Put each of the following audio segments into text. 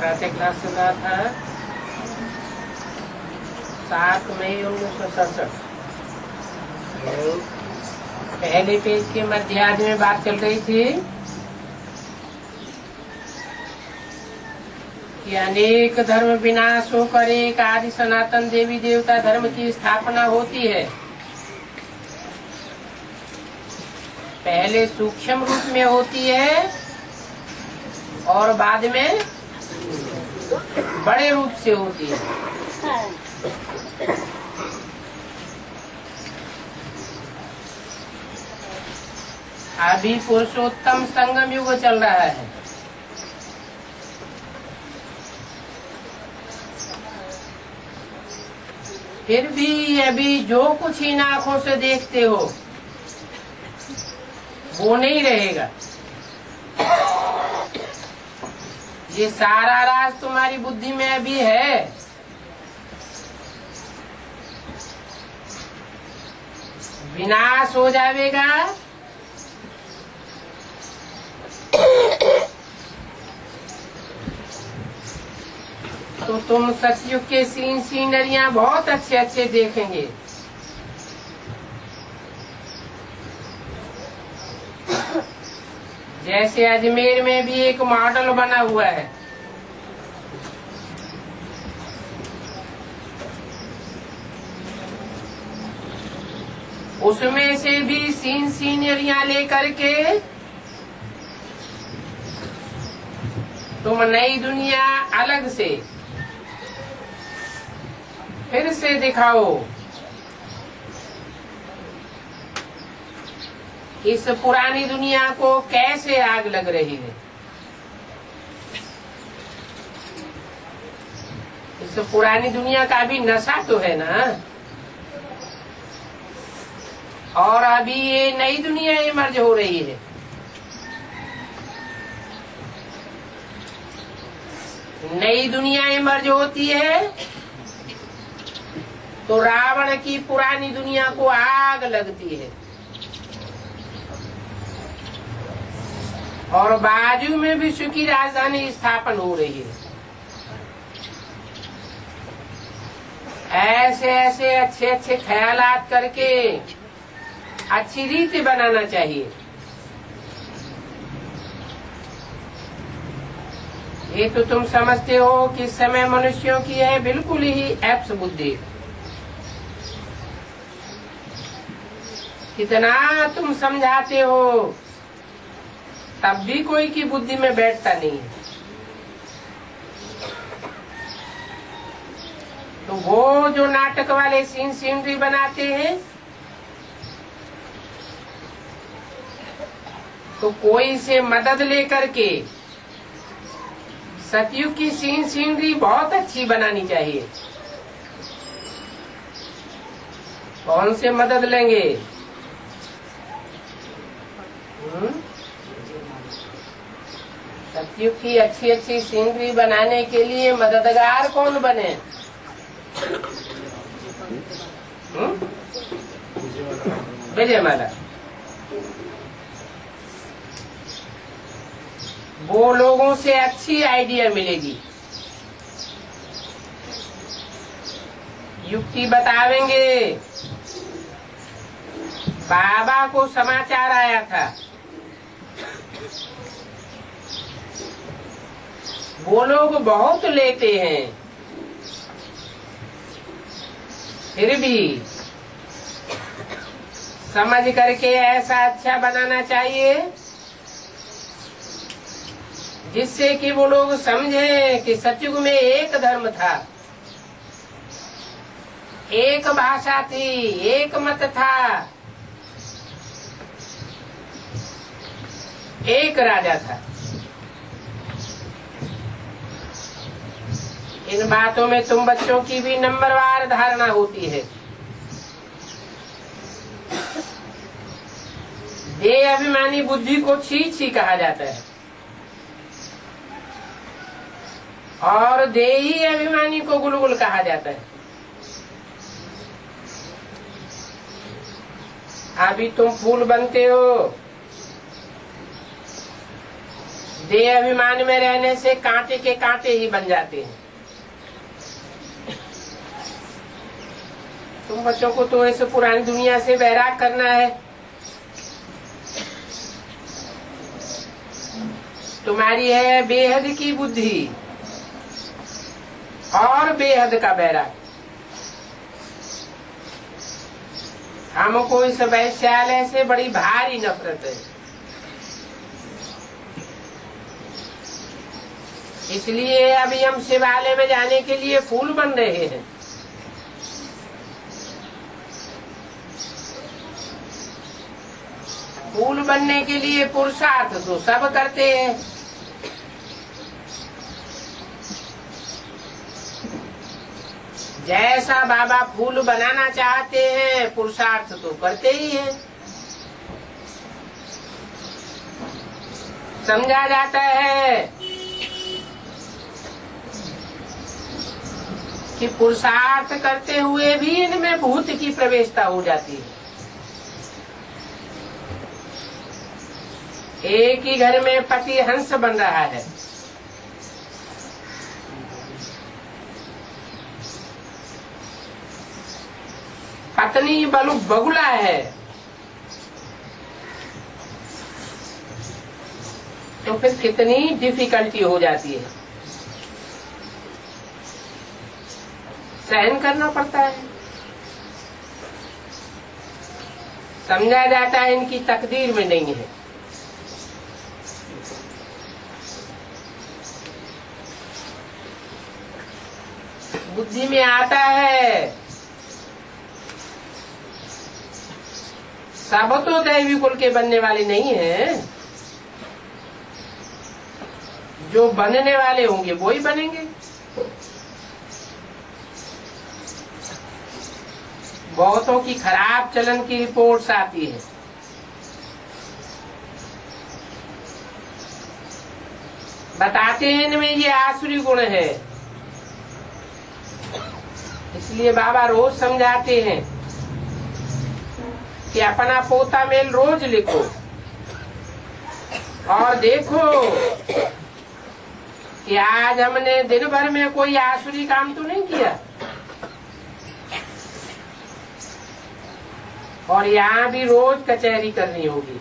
प्रातः क्लास सुना था 7 मई 1967। पहले पेज के मध्यार्ध में बात चल रही थी कि अनेक धर्म विनाश होकर एक आदि सनातन देवी देवता धर्म की स्थापना होती है। पहले सूक्ष्म रूप में होती है और बाद में बड़े रूप से होती है। अभी पुरुषोत्तम संगम युग चल रहा है। फिर भी अभी जो कुछ इन आंखों से देखते हो वो नहीं रहेगा। ये सारा राज तुम्हारी बुद्धि में अभी है। विनाश हो जाएगा तो तुम सतयुग के सीनरियां बहुत अच्छे अच्छे देखेंगे। जैसे अजमेर में भी एक मॉडल बना हुआ है। उसमें से भी सीनरियां लेकर के तुम नई दुनिया अलग से फिर से दिखाओ। इस पुरानी दुनिया को कैसे आग लग रही है। इस पुरानी दुनिया का भी नशा तो है ना। और अभी ये नई दुनिया इमर्ज हो रही है। नई दुनिया इमर्ज होती है तो रावण की पुरानी दुनिया को आग लगती है और बाजू में विश्व की राजधानी स्थापन हो रही है। ऐसे ऐसे अच्छे अच्छे ख्यालात करके अच्छी रीति बनाना चाहिए। ये तो तुम समझते हो कि समय मनुष्यों की है बिल्कुल ही एप्स बुद्धि। कितना तुम समझाते हो तब भी कोई की बुद्धि में बैठता नहीं है। तो वो जो नाटक वाले सीनरी बनाते हैं तो कोई से मदद लेकर के सतयुग की सीनरी बहुत अच्छी बनानी चाहिए। कौन से मदद लेंगे? सतयुग की अच्छी अच्छी सीनरी बनाने के लिए मददगार कौन बने? विजयमाला। वो लोगों से अच्छी आइडिया मिलेगी। युक्ति बतावेंगे। बाबा को समाचार आया था, वो लोग बहुत लेते हैं, फिर भी समझ करके ऐसा अच्छा बनाना चाहिए जिससे कि वो लोग समझे कि सतयुग में एक धर्म था, एक भाषा थी, एक मत था, एक राजा था। इन बातों में तुम बच्चों की भी नंबरवार धारणा होती है। देह अभिमानी बुद्धि को छी कहा जाता है और देही अभिमानी को गुलगुल कहा जाता है। अभी तुम फूल बनते हो, देह अभिमान में रहने से कांटे के कांटे ही बन जाते हैं। तुम बच्चों को तो ऐसे पुरानी दुनिया से बैराग करना है। तुम्हारी है बेहद की बुद्धि और बेहद का बैराग। हमको इस वैश्यालय से बड़ी भारी नफरत है, इसलिए अभी हम शिवालय में जाने के लिए फूल बन रहे हैं। फूल बनने के लिए पुरुषार्थ तो सब करते हैं, जैसा बाबा फूल बनाना चाहते हैं पुरुषार्थ तो करते ही हैं। समझा जाता है कि पुरुषार्थ करते हुए भी इनमें भूत की प्रवेशता हो जाती है। एक ही घर में पति हंस बन रहा है, पत्नी बगुला है, तो फिर कितनी डिफिकल्टी हो जाती है, सहन करना पड़ता है। समझा जाता है इनकी तकदीर में नहीं है। बुद्धि में आता है सब तो दैवी कुल के बनने वाले नहीं हैं, जो बनने वाले होंगे वो ही बनेंगे। बहुतों की खराब चलन की रिपोर्ट्स आती है, बताते हैं इनमें ये आसुरी गुण है। इसलिए बाबा रोज समझाते हैं कि अपना पोता मेल रोज लिखो और देखो कि आज हमने दिन भर में कोई आसुरी काम तो नहीं किया। और यहाँ भी रोज कचहरी करनी होगी।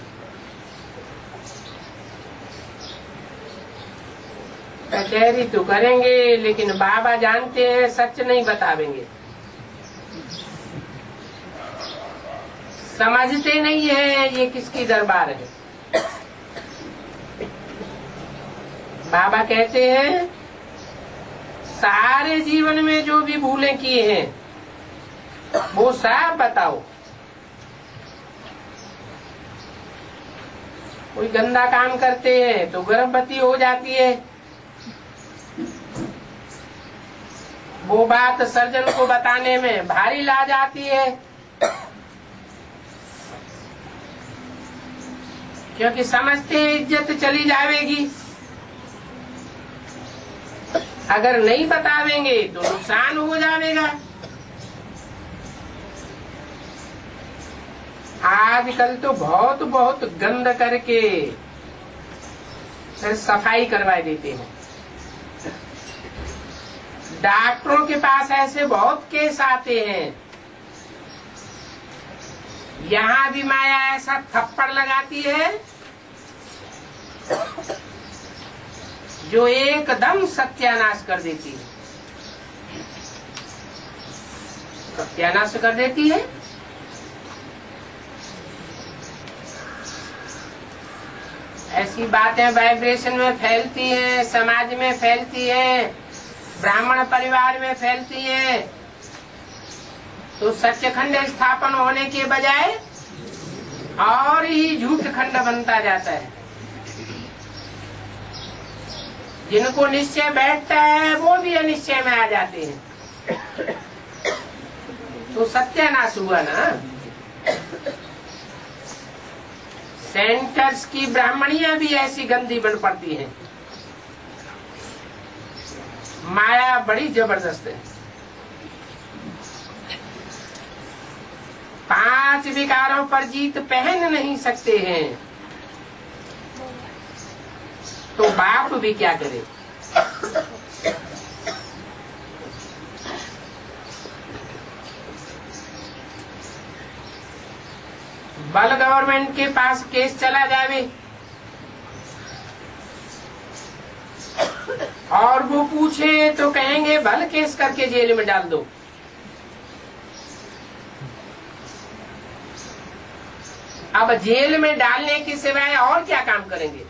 कचहरी तो करेंगे, लेकिन बाबा जानते हैं सच नहीं बतावेंगे। समझते नहीं है ये किसकी दरबार है। बाबा कहते हैं सारे जीवन में जो भी भूलें किए हैं वो सब बताओ। कोई गंदा काम करते हैं तो गर्भवती हो जाती है, वो बात सर्जन को बताने में भारी लाज आती है, क्योंकि समझते इज्जत चली जाएगी। अगर नहीं बतावेंगे तो नुकसान हो जाएगा। आजकल तो बहुत बहुत गंद करके फिर सफाई करवा देते हैं। डॉक्टरों के पास ऐसे बहुत केस आते हैं। यहाँ भी माया ऐसा थप्पड़ लगाती है जो एकदम सत्यानाश कर देती है। सत्यानाश कर देती है। ऐसी बातें वाइब्रेशन में फैलती हैं, समाज में फैलती हैं, ब्राह्मण परिवार में फैलती हैं, तो सच्चखंड स्थापन होने के बजाय और ही झूठ खंड बनता जाता है। जिनको निश्चय बैठता है वो भी अनिश्चय में आ जाते हैं, तो सत्यानाश हुआ ना। सेंटर्स की ब्राह्मणियां भी ऐसी गंदी बन पड़ती हैं। माया बड़ी जबरदस्त है। 5 विकारों पर जीत पहन नहीं सकते हैं तो बाप भी क्या करे। बल गवर्नमेंट के पास केस चला जावे और वो पूछे तो कहेंगे भल केस करके जेल में डाल दो। अब जेल में डालने की सिवाय और क्या काम करेंगे।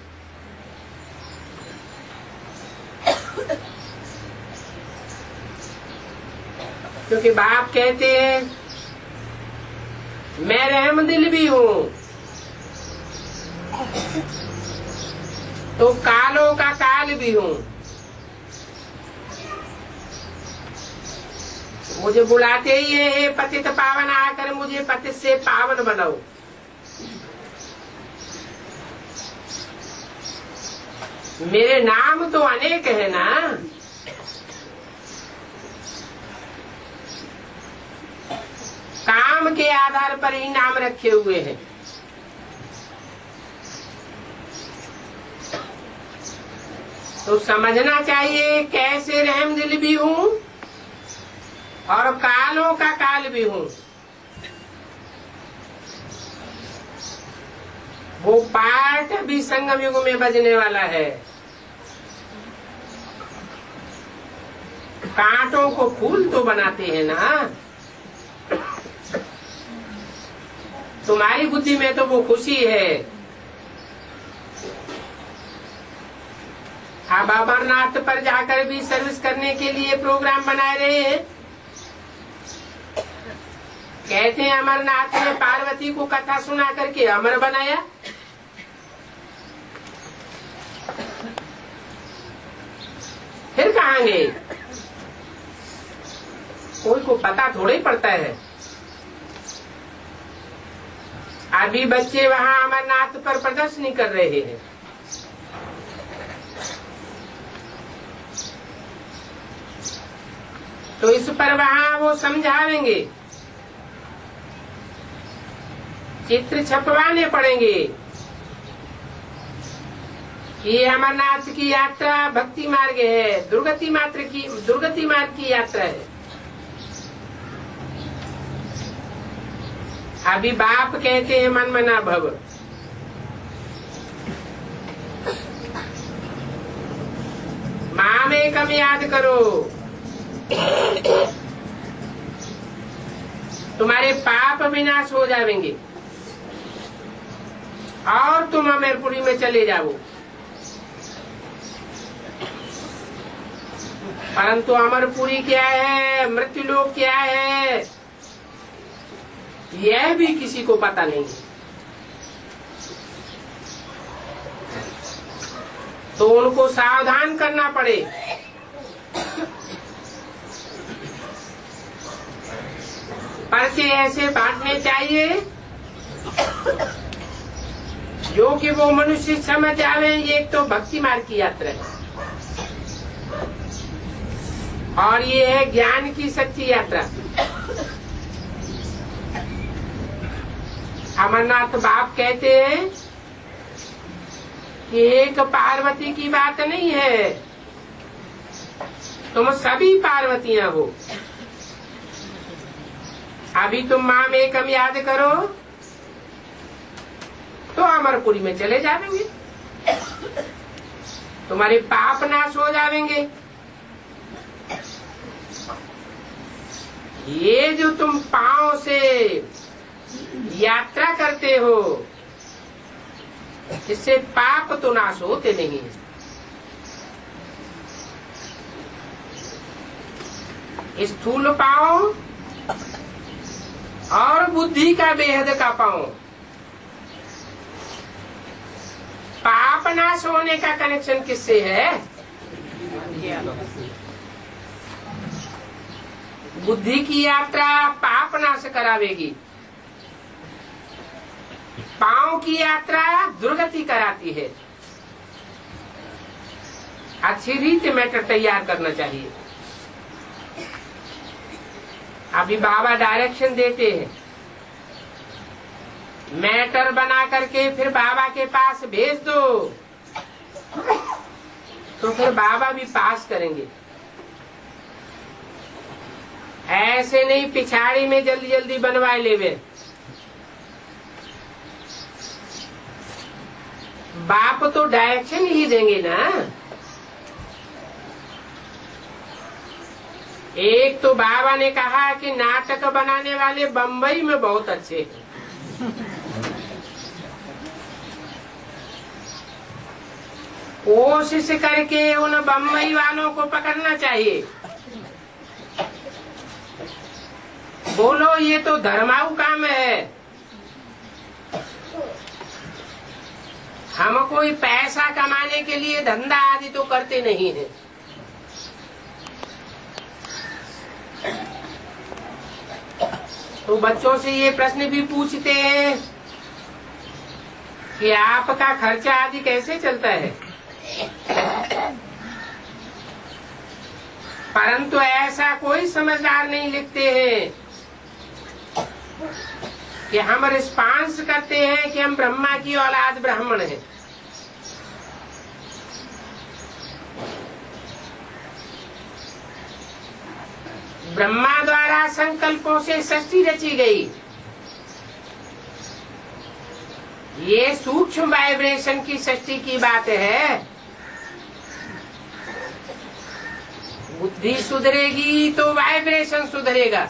क्योंकि बाप कहते हैं मैं रहमदिल भी हूं, तो कालों का काल भी हूं। मुझे बुलाते ही है पतित पावन आकर मुझे पतित से पावन बनाओ। मेरे नाम तो अनेक है ना, काम के आधार पर ही नाम रखे हुए हैं। तो समझना चाहिए कैसे रहमदिल भी हूं और कालों का काल भी हूं। वो पाठ भी संगम युग में बजने वाला है। कांटों को फूल तो बनाते हैं ना। तुम्हारी बुद्धि में तो वो खुशी है। अब अमरनाथ पर जाकर भी सर्विस करने के लिए प्रोग्राम बनाए रहे हैं। कहते हैं अमरनाथ ने पार्वती को कथा सुना करके अमर बनाया। फिर कहाँ गए? कोई को पता थोड़ा ही पड़ता है। अभी बच्चे वहाँ अमरनाथ पर प्रदर्शनी कर रहे हैं। तो इस पर वहाँ वो समझावेंगे, चित्र छपवाने पड़ेंगे कि ये अमरनाथ की यात्रा भक्ति मार्ग है, दुर्गति मार्ग की यात्रा है। अभी बाप कहते हैं मन मना भव। माँ में कम याद करो, तुम्हारे पाप विनाश हो जाएंगे और तुम अमरपुरी में चले जाओ। परंतु अमरपुरी क्या है, मृत्युलोक क्या है, यह भी किसी को पता नहीं। तो उनको सावधान करना पड़े। पर्चे ऐसे बांटने चाहिए जो कि वो मनुष्य समझ आवे ये तो भक्ति मार्ग की यात्रा है और ये है ज्ञान की सच्ची यात्रा। अमरनाथ बाप कहते हैं कि एक पार्वती की बात नहीं है, तुम सभी पार्वतियां हो। अभी तुम माँ में कम याद करो तो अमरपुरी में चले जाएंगे, तुम्हारे पाप नाश हो जाएंगे। ये जो तुम पांव से यात्रा करते हो इससे पाप तो नाश होते नहीं। स्थूल पांव और बुद्धि का बेहद का पांव, पाप नाश होने का कनेक्शन किससे है? बुद्धि की यात्रा पाप नाश करावेगी, पांव की यात्रा दुर्गति कराती है। अच्छी रीत मैटर तैयार करना चाहिए। अभी बाबा डायरेक्शन देते हैं, मैटर बना करके फिर बाबा के पास भेज दो। तो फिर बाबा भी पास करेंगे। ऐसे नहीं पिछाड़ी में जल्दी जल्दी बनवाए लेवे। बाप तो डायरेक्शन ही देंगे ना। एक तो बाबा ने कहा कि नाटक बनाने वाले बम्बई में बहुत अच्छे हैं। कोशिश करके उन बम्बई वालों को पकड़ना चाहिए। बोलो ये तो धर्माऊ काम है। हम कोई पैसा कमाने के लिए धंधा आदि तो करते नहीं है। तो बच्चों से ये प्रश्न भी पूछते हैं कि आपका खर्चा आदि कैसे चलता है। परंतु ऐसा कोई समझदार नहीं लिखते हैं कि हम रिस्पांस करते हैं कि हम ब्रह्मा की औलाद ब्राह्मण हैं। ब्रह्मा द्वारा संकल्पों से सृष्टि रची गई। ये सूक्ष्म वाइब्रेशन की सृष्टि की बात है। बुद्धि सुधरेगी तो वाइब्रेशन सुधरेगा,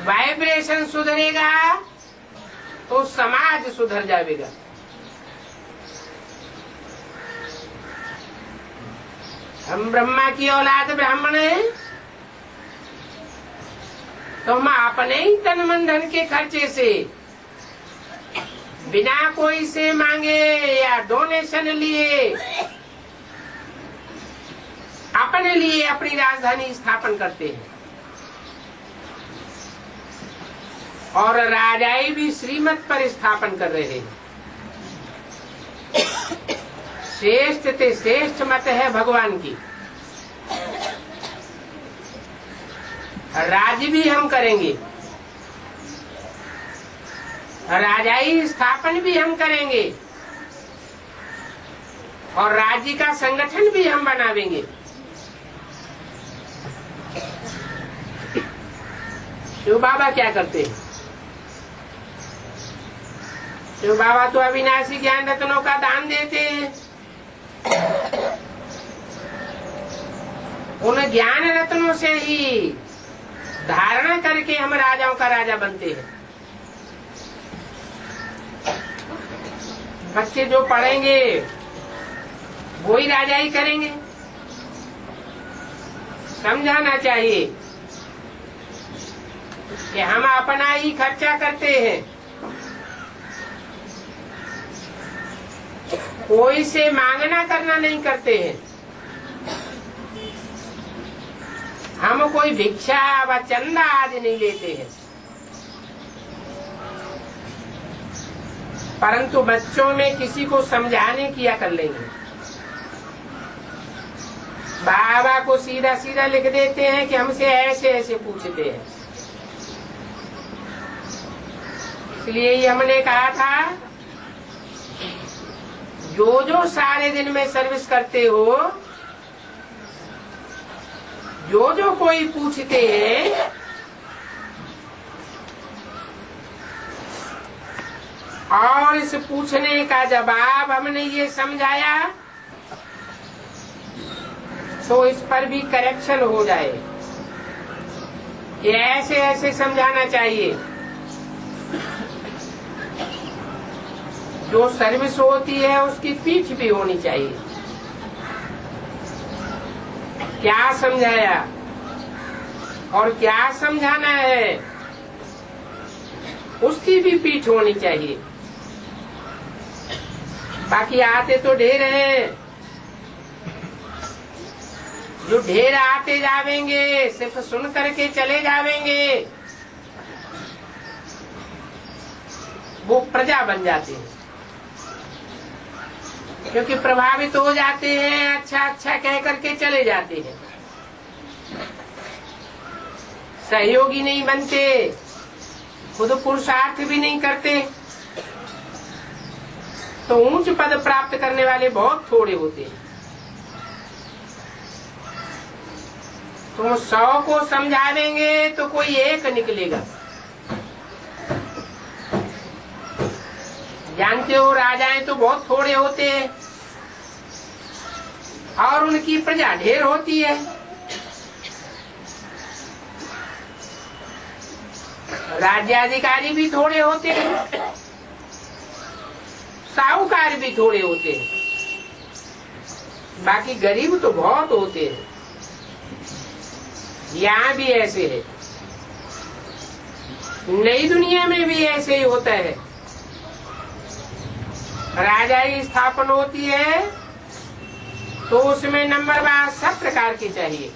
वाइब्रेशन सुधरेगा तो समाज सुधर जाएगा। हम ब्रह्मा की औलाद ब्राह्मण हैं तो हम अपने ही तन मन धन के खर्चे से बिना कोई से मांगे या डोनेशन लिए अपने लिए अपनी राजधानी स्थापन करते हैं। और राजाई भी श्रीमत पर स्थापन कर रहे हैं। श्रेष्ठ ते श्रेष्ठ मत है भगवान की। राज्य भी हम करेंगे, राजाई स्थापन भी हम करेंगे और राज्य का संगठन भी हम बनावेंगे। शिव बाबा क्या करते हैं? शिव बाबा तो अविनाशी ज्ञान रत्नों का दान देते हैं। उन ज्ञान रत्नों से ही धारणा करके हम राजाओं का राजा बनते हैं। बच्चे जो पढ़ेंगे वो ही राजा ही करेंगे। समझाना चाहिए कि हम अपना ही खर्चा करते हैं, कोई से मांगना करना नहीं करते हैं। हम कोई भिक्षा व चंदा आदि नहीं लेते हैं। परंतु बच्चों में किसी को समझाने किया कर लेंगे। बाबा को सीधा सीधा लिख देते हैं कि हमसे ऐसे ऐसे पूछते हैं। इसलिए ही हमने कहा था जो जो सारे दिन में सर्विस करते हो, जो जो कोई पूछते हैं और इस पूछने का जवाब हमने ये समझाया तो इस पर भी करेक्शन हो जाए कि ऐसे ऐसे समझाना चाहिए। जो सर्विस होती है उसकी पीठ भी होनी चाहिए। क्या समझाया और क्या समझाना है उसकी भी पीठ होनी चाहिए। बाकी आते तो ढेर हैं, जो ढेर आते जावेंगे सिर्फ सुन करके चले जावेंगे वो प्रजा बन जाते हैं, क्योंकि प्रभावित हो जाते हैं, अच्छा अच्छा कह करके चले जाते हैं, सहयोगी नहीं बनते, खुद पुरुषार्थ भी नहीं करते। तो ऊंच पद प्राप्त करने वाले बहुत थोड़े होते हैं। तुम 100 को समझावेंगे तो कोई एक निकलेगा। जानते हो राजाएं तो बहुत थोड़े होते हैं और उनकी प्रजा ढेर होती है। राज्याधिकारी भी थोड़े होते हैं, साहूकार भी थोड़े होते हैं, बाकी गरीब तो बहुत होते हैं। यहाँ भी ऐसे है, नई दुनिया में भी ऐसे ही होता है। राजा की स्थापना होती है तो उसमें नंबरवार सब प्रकार के चाहिए।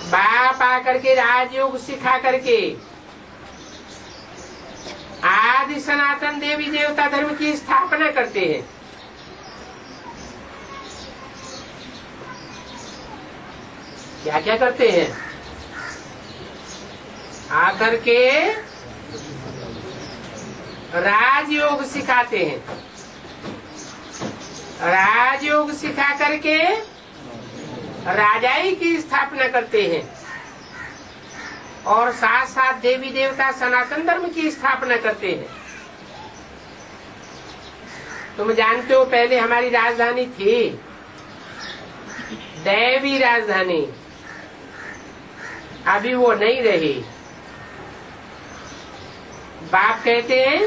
बाप आकर के राजयोग सिखा करके आदि सनातन देवी देवता धर्म की स्थापना करते हैं। क्या क्या करते हैं? आकर के राजयोग सिखाते हैं। राजयोग सिखा करके राजाई की स्थापना करते हैं और साथ साथ देवी देवता सनातन धर्म की स्थापना करते हैं। तुम जानते हो पहले हमारी राजधानी थी दैवी राजधानी, अभी वो नहीं रही। बाप कहते हैं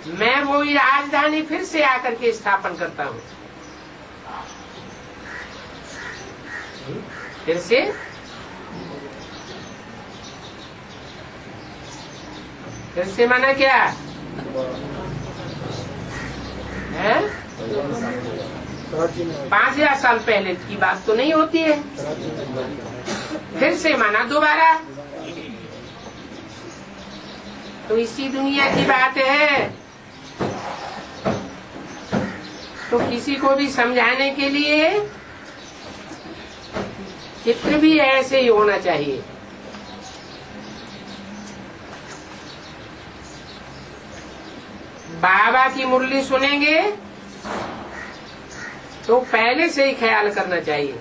मैं वही राजधानी फिर से आकर के स्थापन करता हूँ। फिर से माना क्या है? 5000 साल पहले की बात तो नहीं होती है। फिर से माना दोबारा। तो इसी दुनिया की बात है। तो किसी को भी समझाने के लिए चित्र भी ऐसे ही होना चाहिए। बाबा की मुरली सुनेंगे तो पहले से ही ख्याल करना चाहिए।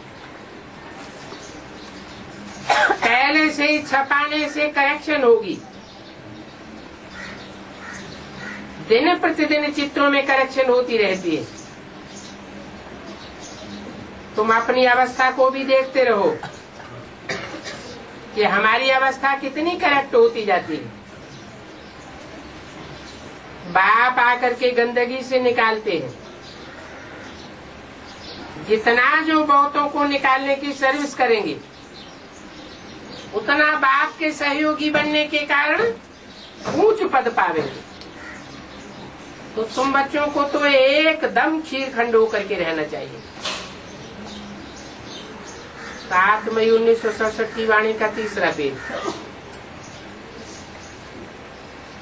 पहले से ही छपाने से करेक्शन होगी। दिन प्रतिदिन चित्रों में करेक्शन होती रहती है। तुम अपनी अवस्था को भी देखते रहो कि हमारी अवस्था कितनी करेक्ट होती जाती है। बाप आकर के गंदगी से निकालते हैं। जितना जो बहुतों को निकालने की सर्विस करेंगे उतना बाप के सहयोगी बनने के कारण ऊंच पद पावेंगे। तो तुम बच्चों को तो एकदम खीर खंड होकर के रहना चाहिए। 7 मई 1967 की वाणी का 3रा पेज।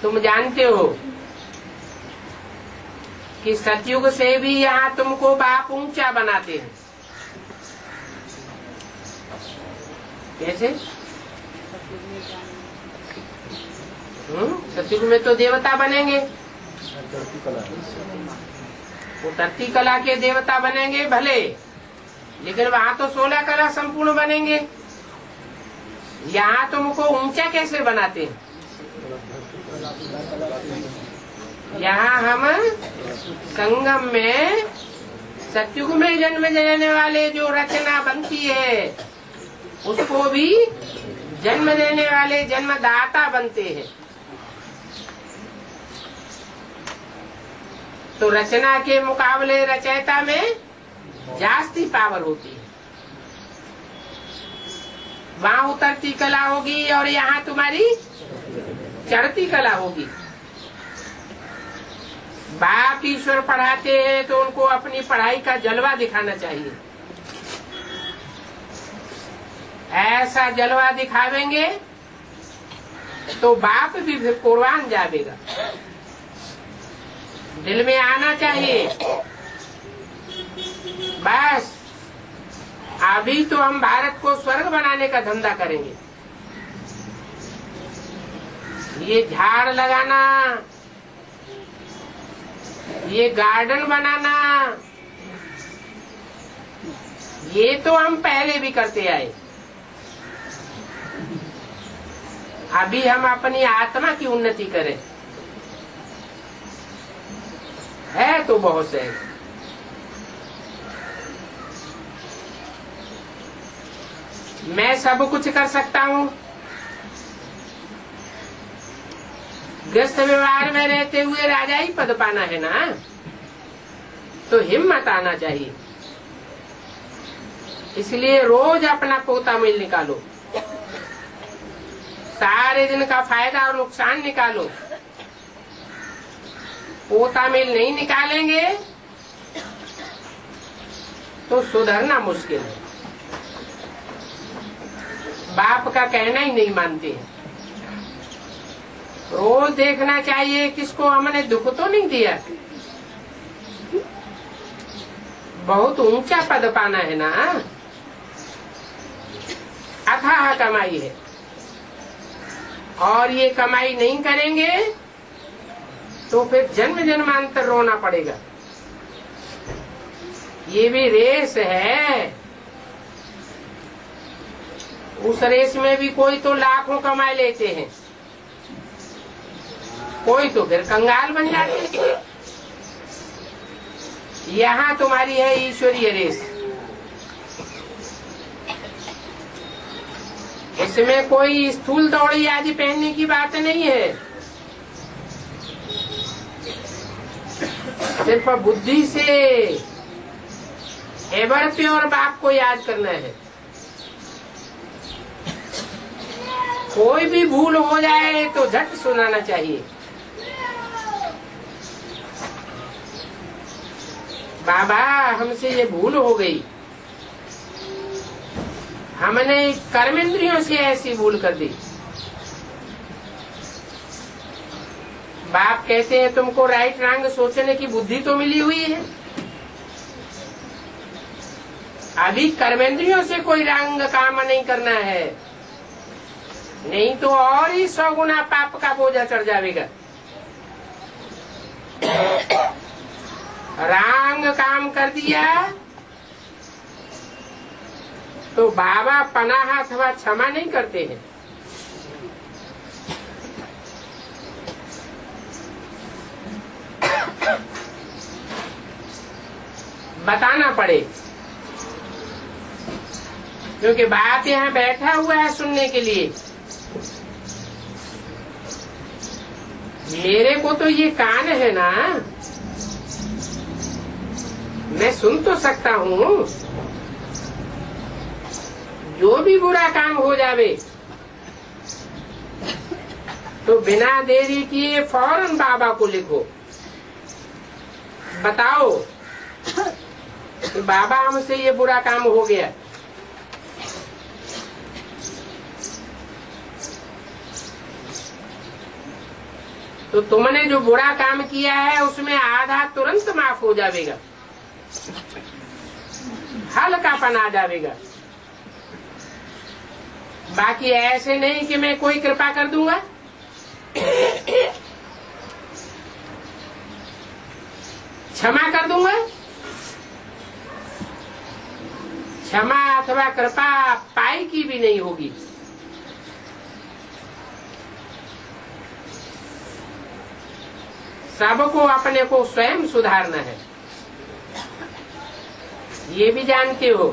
तुम जानते हो कि सतयुग से भी यहाँ तुमको बाप ऊंचा बनाते हैं। कैसे? सतयुग में तो देवता बनेंगे, वो धरती कला के देवता बनेंगे भले, लेकिन वहाँ तो 16 कला संपूर्ण बनेंगे। यहाँ तुमको ऊंचा कैसे बनाते हैं? यहाँ हम संगम में सतयुग में जन्म लेने वाले जो रचना बनती है उसको भी जन्म देने वाले जन्मदाता बनते हैं। तो रचना के मुकाबले रचयिता में जास्ती पावर होती है। वहाँ उतरती कला होगी और यहाँ तुम्हारी चढ़ती कला होगी। बाप ईश्वर पढ़ाते हैं तो उनको अपनी पढ़ाई का जलवा दिखाना चाहिए। ऐसा जलवा दिखावेंगे तो बाप भी फिर कुर्बान जाएगा। दिल में आना चाहिए बस अभी तो हम भारत को स्वर्ग बनाने का धंधा करेंगे। ये झाड़ लगाना, ये गार्डन बनाना, ये तो हम पहले भी करते आए। अभी हम अपनी आत्मा की उन्नति करें, है तो बहुत से। मैं सब कुछ कर सकता हूँ। गृहस्थ व्यवहार में रहते हुए राजा ही पद पाना है ना, तो हिम्मत आना चाहिए। इसलिए रोज अपना पोता मिल निकालो, सारे दिन का फायदा और नुकसान निकालो। पोता मिल नहीं निकालेंगे तो सुधरना मुश्किल है। बाप का कहना ही नहीं मानते हैं। रोज देखना चाहिए किसको हमने दुख तो नहीं दिया। बहुत ऊंचा पद पाना है ना, अथाह कमाई है, और ये कमाई नहीं करेंगे तो फिर जन्म जन्मांतर रोना पड़ेगा। ये भी रेस है। उस रेस में भी कोई तो लाखों कमा लेते हैं, कोई तो फिर कंगाल बन जाते हैं। यहाँ तुम्हारी है ईश्वरीय रेस। इसमें कोई स्थूल दौड़ी आदि पहनने की बात नहीं है। सिर्फ बुद्धि से एवर प्योर बाप को याद करना है। कोई भी भूल हो जाए तो झट सुनाना चाहिए। बाबा हमसे ये भूल हो गई, हमने कर्मेंद्रियों से ऐसी भूल कर दी। बाप कहते हैं तुमको राइट रॉन्ग सोचने की बुद्धि तो मिली हुई है, अभी कर्मेंद्रियों से कोई रंग काम नहीं करना है, नहीं तो और ही 100 गुना पाप का बोझा चढ़ जाएगा। रंग काम कर दिया तो बाबा पनाह अथवा क्षमा नहीं करते हैं। बताना पड़े, क्योंकि बाप यहाँ बैठा हुआ है सुनने के लिए। मेरे को तो ये कान है ना, मैं सुन तो सकता हूँ। जो भी बुरा काम हो जावे तो बिना देरी किए फौरन बाबा को लिखो, बताओ कि बाबा हमसे ये बुरा काम हो गया। तो तुमने जो बुरा काम किया है उसमें आधा तुरंत माफ हो जाएगा, हल्कापन आ जाएगा। बाकी ऐसे नहीं कि मैं कोई कृपा कर दूंगा। क्षमा कर दूंगा, क्षमा अथवा कृपा पाई की भी नहीं होगी। सबको अपने को स्वयं सुधारना है, ये भी जानते हो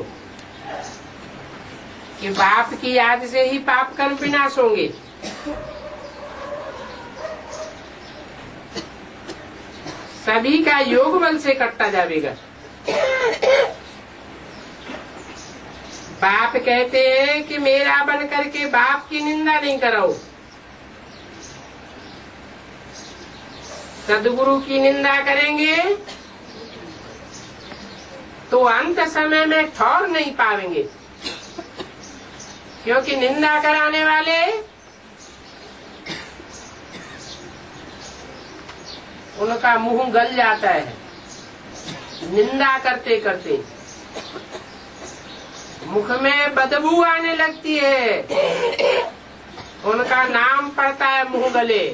कि बाप की याद से ही पाप कर्म विनाश होंगे। सभी का योग बल से कटता जाएगा। बाप कहते हैं कि मेरा बन करके बाप की निंदा नहीं कराओ, सदगुरु की निंदा करेंगे तो अंत समय में ठौर नहीं पाएंगे, क्योंकि निंदा कराने वाले उनका मुंह गल जाता है। निंदा करते करते मुख में बदबू आने लगती है, उनका नाम पड़ता है मुंह गले।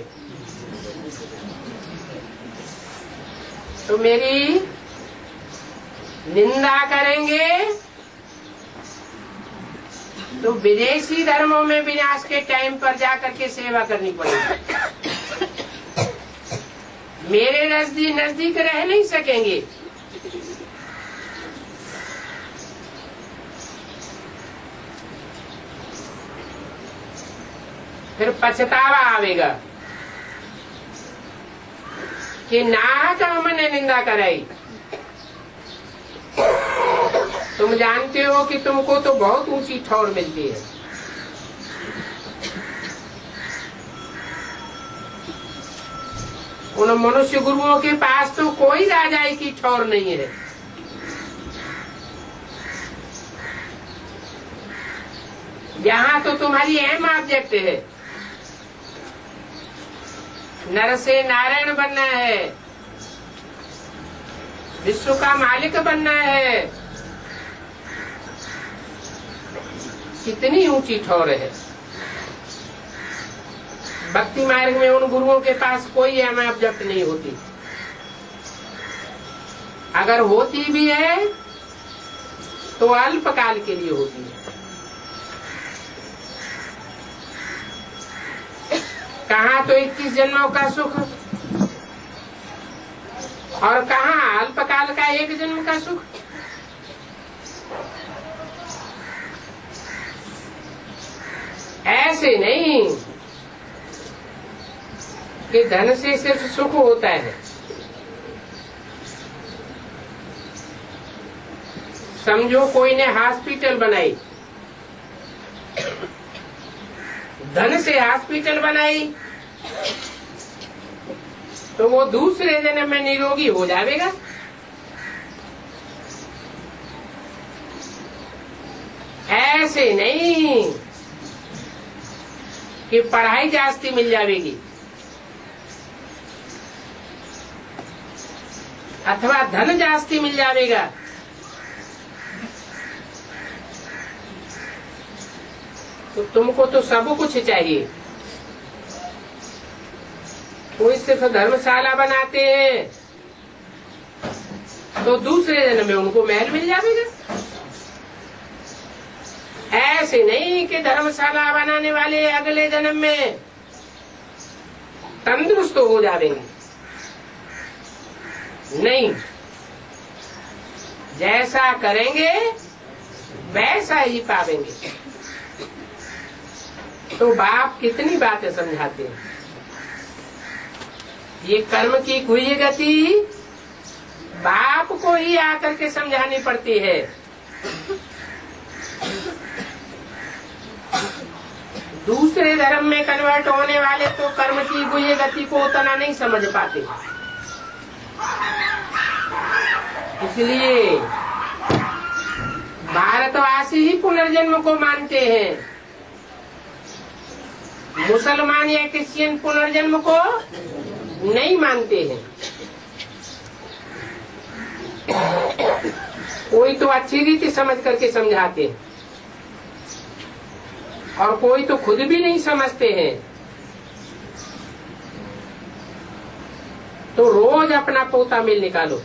तो मेरी निंदा करेंगे तो विदेशी धर्मों में विनाश के टाइम पर जाकर के सेवा करनी पड़ेगी। मेरे नजदीक रह नहीं सकेंगे। फिर पछतावा आवेगा कि नाहक हमने निंदा कराई। तुम जानते हो कि तुमको तो बहुत ऊंची ठौर मिलती है। उन मनुष्य गुरुओं के पास तो कोई राजाई की ठौर नहीं है। यहाँ तो तुम्हारी अहम ऑब्जेक्ट है, नर से नारायण बनना है, विश्व का मालिक बनना है। कितनी ऊंची ठौर है। भक्ति मार्ग में उन गुरुओं के पास कोई अहम ऑब्जेक्ट नहीं होती। अगर होती भी है तो अल्पकाल के लिए होती है। कहाँ तो 21 जन्मों का सुख और कहाँ अल्पकाल का 1 जन्म का सुख। ऐसे नहीं कि धन से सिर्फ सुख होता है। समझो कोई ने हॉस्पिटल बनाई, धन से हॉस्पिटल बनाई तो वो दूसरे जन्म में निरोगी हो जाएगा। ऐसे नहीं कि पढ़ाई जास्ती मिल जाएगी अथवा धन जास्ती मिल जाएगा। तो तुमको तो सब कुछ चाहिए। कोई सिर्फ धर्मशाला बनाते हैं तो दूसरे जन्म में उनको महल मिल जाएगा। ऐसे नहीं कि धर्मशाला बनाने वाले अगले जन्म में तंदुरुस्त हो जाएंगे। नहीं, जैसा करेंगे वैसा ही पावेंगे। तो बाप कितनी बातें समझाते हैं। ये कर्म की हुई गति बाप को ही आकर के समझानी पड़ती है। दूसरे धर्म में कन्वर्ट होने वाले तो कर्म की हुई गति को उतना नहीं समझ पाते। इसलिए भारतवासी ही पुनर्जन्म को मानते हैं। मुसलमान या क्रिश्चियन पुनर्जन्म को नहीं मानते हैं। कोई तो अच्छी रीति समझ करके समझाते हैं और कोई तो खुद भी नहीं समझते हैं। तो रोज अपना पोता मिल निकालो।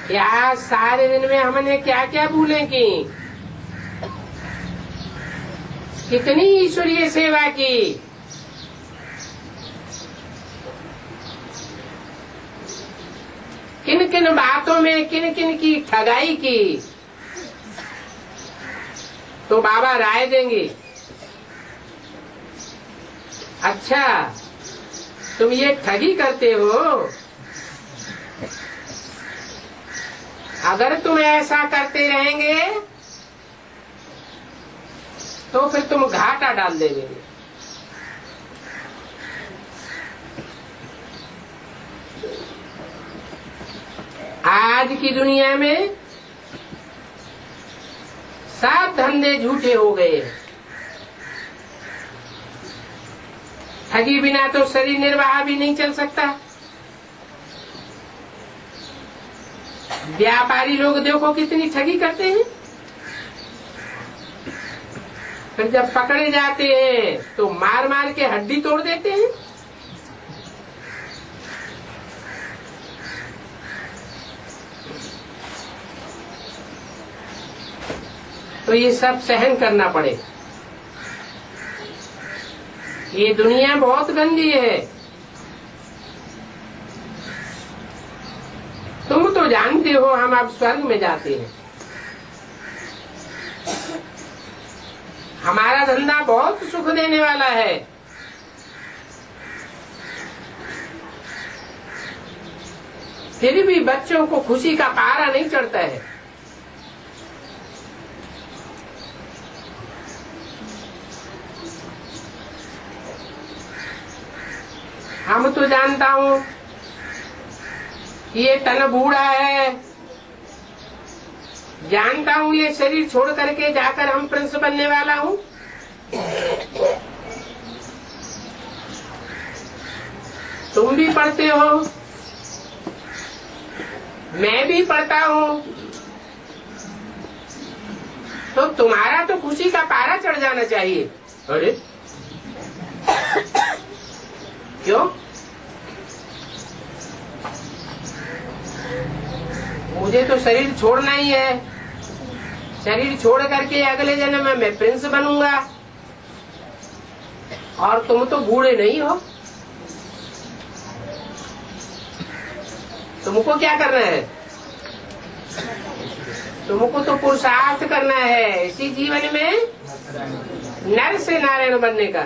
क्या सारे दिन में हमने क्या क्या भूले की, कितनी ईश्वरीय सेवा की। किन किन बातों में किन किन की ठगाई की। तो बाबा राय देंगे, अच्छा तुम ये ठगी करते हो, अगर तुम ऐसा करते रहेंगे तो फिर तुम घाटा डाल देंगे। आज की दुनिया में सब धंधे झूठे हो गए। ठगी बिना तो शरीर निर्वाह भी नहीं चल सकता। व्यापारी लोग देखो कितनी ठगी करते हैं। फिर जब पकड़े जाते हैं तो मार मार के हड्डी तोड़ देते हैं। तो ये सब सहन करना पड़े। ये दुनिया बहुत गंदी है। तुम तो जानते हो हम अब स्वर्ग में जाते हैं। हमारा धंधा बहुत सुख देने वाला है। फिर भी बच्चों को खुशी का पारा नहीं चढ़ता है। हम तो जानता हूँ कि ये तन बूढ़ा है, जानता हूँ ये शरीर छोड़ करके जाकर हम प्रिंस बनने वाला हूँ। तुम भी पढ़ते हो, मैं भी पढ़ता हूँ, तो तुम्हारा तो खुशी का पारा चढ़ जाना चाहिए। अरे क्यों? मुझे तो शरीर छोड़ना ही है। शरीर छोड़ करके अगले जन्म में मैं प्रिंस बनूंगा, और तुम तो बूढ़े नहीं हो। तुमको क्या करना है? तुमको तो पुरुषार्थ करना है इसी जीवन में नर से नारायण बनने का।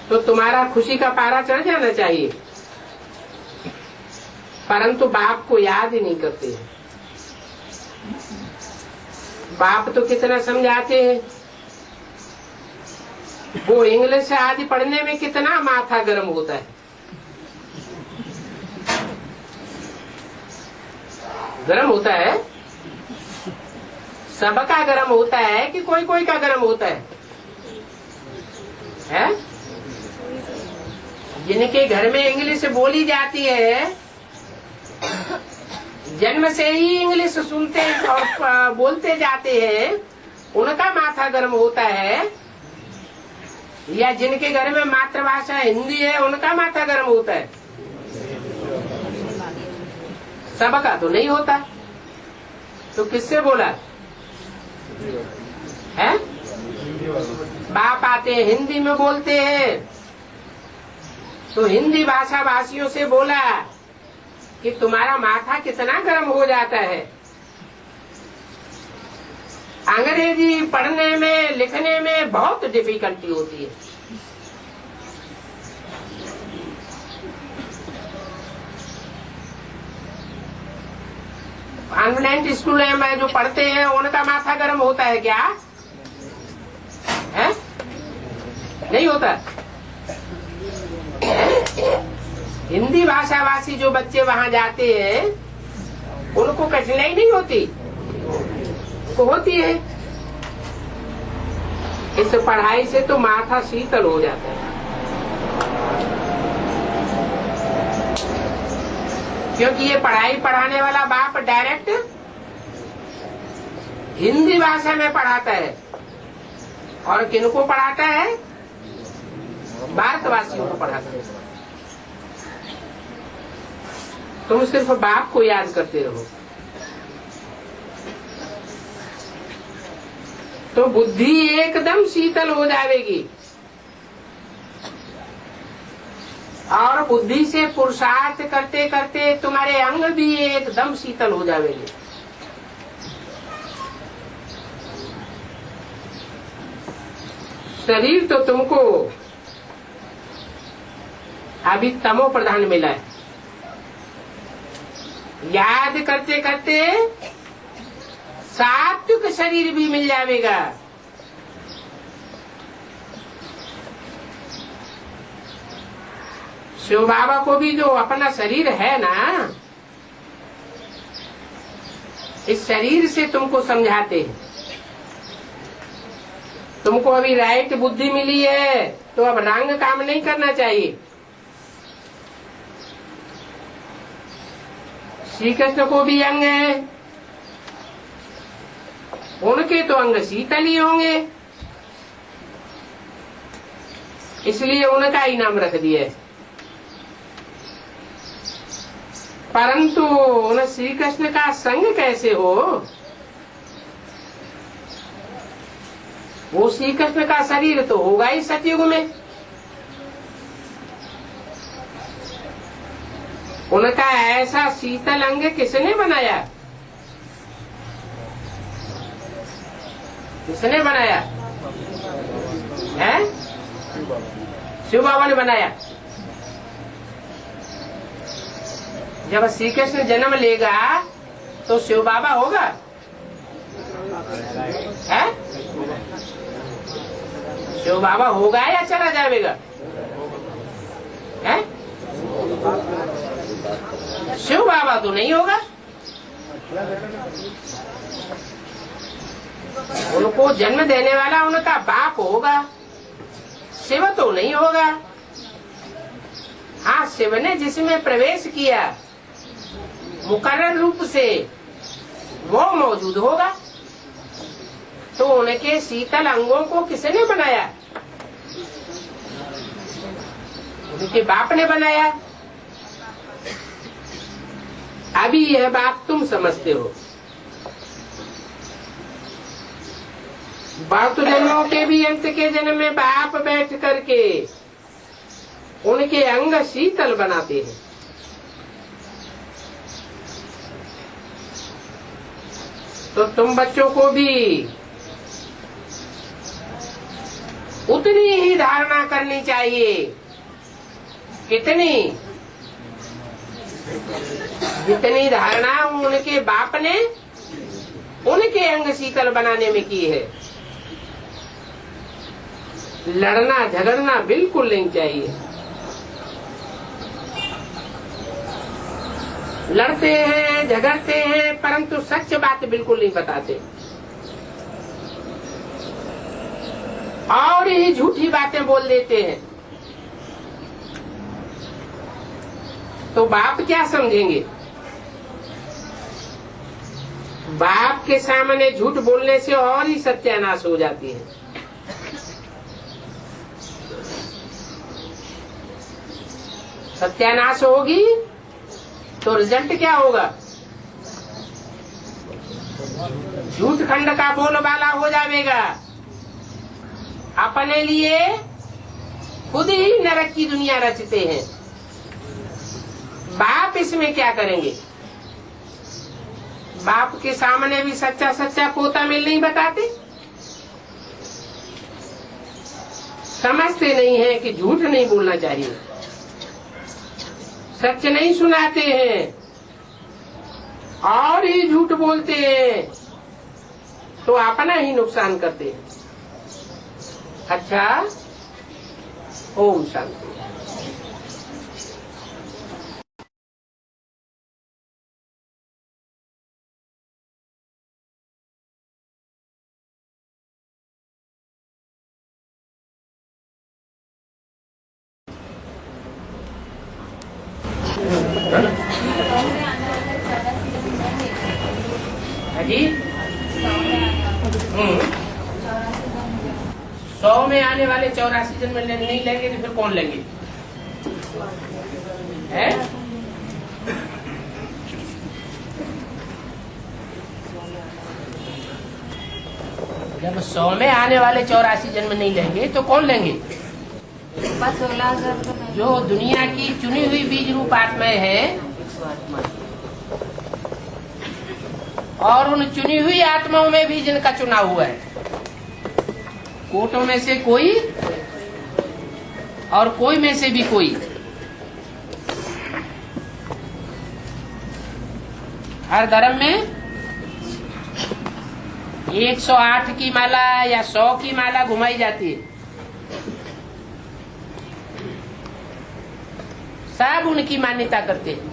तो तुम्हारा खुशी का पारा चढ़ जाना चाहिए, परंतु बाप को याद ही नहीं करते हैं। बाप तो कितना समझाते हैं, वो इंग्लिश आदि पढ़ने में कितना माथा गर्म होता है। गर्म होता है, सबका गर्म होता है कि कोई कोई का गर्म होता है? जिनके घर में इंग्लिश बोली जाती है, जन्म से ही इंग्लिश सुनते और बोलते जाते हैं, उनका माथा गर्म होता है, या जिनके घर में मातृभाषा हिंदी है उनका माथा गर्म होता है? सबका तो नहीं होता। तो किससे बोला है? बाप आते हिंदी में बोलते हैं, तो हिंदी भाषा भाषियों से बोला कि तुम्हारा माथा कितना गर्म हो जाता है। अंग्रेजी पढ़ने में लिखने में बहुत डिफिकल्टी होती है। कॉन्वेंट स्कूल में जो पढ़ते हैं उनका माथा गर्म होता है क्या? है? नहीं होता। हिंदी भाषा भाषी जो बच्चे वहाँ जाते हैं उनको कठिनाई नहीं होती, को होती है। इस पढ़ाई से तो माथा शीतल हो जाता है, क्योंकि ये पढ़ाई पढ़ाने वाला बाप डायरेक्ट हिंदी भाषा में पढ़ाता है। और किनको पढ़ाता है? भारतवासियों को पढ़ाता है। तुम सिर्फ बाप को याद करते रहो तो बुद्धि एकदम शीतल हो जाएगी, और बुद्धि से पुरुषार्थ करते करते तुम्हारे अंग भी एकदम शीतल हो जाएंगे। शरीर तो तुमको अभी तमो प्रधान मिला है, याद करते करते सात्विक शरीर भी मिल जाएगा। शिव बाबा को भी जो अपना शरीर है ना, इस शरीर से तुमको समझाते हैं। तुमको अभी राइट बुद्धि मिली है तो अब रंग काम नहीं करना चाहिए। श्री कृष्ण को भी अंग है, उनके तो अंग शीतल ही होंगे, इसलिए उनका ही नाम रख दिया है। परंतु उन श्री कृष्ण का संग कैसे हो? वो श्री कृष्ण का शरीर तो होगा ही सतयुग में। उनका ऐसा शीतल अंग किसने बनाया? किसने बनाया है? शिव बाबा ने बनाया। जब श्री कृष्ण जन्म लेगा तो शिव बाबा होगा है? शिव बाबा होगा या चला जाएगा है? शिव बाबा तो नहीं होगा। उनको जन्म देने वाला उनका बाप होगा, शिव तो नहीं होगा। हाँ, शिव ने जिसमें प्रवेश किया मुकर्रर रूप से वो मौजूद होगा। तो उनके शीतल अंगों को किसने बनाया? उनके बाप ने बनाया। अभी यह बात तुम समझते हो। बहुत जन्मों के भी अंत के जन्म में बाप बैठ करके उनके अंग शीतल बनाते हैं। तो तुम बच्चों को भी उतनी ही धारणा करनी चाहिए। कितनी? जितनी धारणा उनके बाप ने उनके अंग शीतल बनाने में की है। लड़ना झगड़ना बिल्कुल नहीं चाहिए। लड़ते हैं झगड़ते हैं परंतु सच बात बिल्कुल नहीं बताते और ही झूठी बातें बोल देते हैं। तो बाप क्या समझेंगे? बाप के सामने झूठ बोलने से और ही सत्यानाश हो जाती है। सत्यानाश होगी तो रिजल्ट क्या होगा? झूठ खंड का बोलबाला हो जाएगा। अपने लिए खुद ही नरक की दुनिया रचते हैं। बाप इसमें क्या करेंगे? बाप के सामने भी सच्चा सच्चा पोता मिल नहीं बताते। समझते नहीं है कि झूठ नहीं बोलना चाहिए। सच नहीं सुनाते हैं और ही झूठ बोलते हैं तो अपना ही नुकसान करते हैं। अच्छा, ओम शांति। जी 100 में आने वाले 84 जन्म नहीं लेंगे तो फिर कौन लेंगे? है? जब 100 में आने वाले 84 जन्म नहीं लेंगे तो कौन लेंगे? 16,000 जो दुनिया की चुनी हुई बीज रूप आत्माएं हैं और उन चुनी हुई आत्माओं में भी जिनका चुनाव हुआ है, कोटों में से कोई और कोई में से भी कोई, हर धर्म में 108 की माला या 100 की माला घुमाई जाती है। सब उनकी मान्यता करते हैं।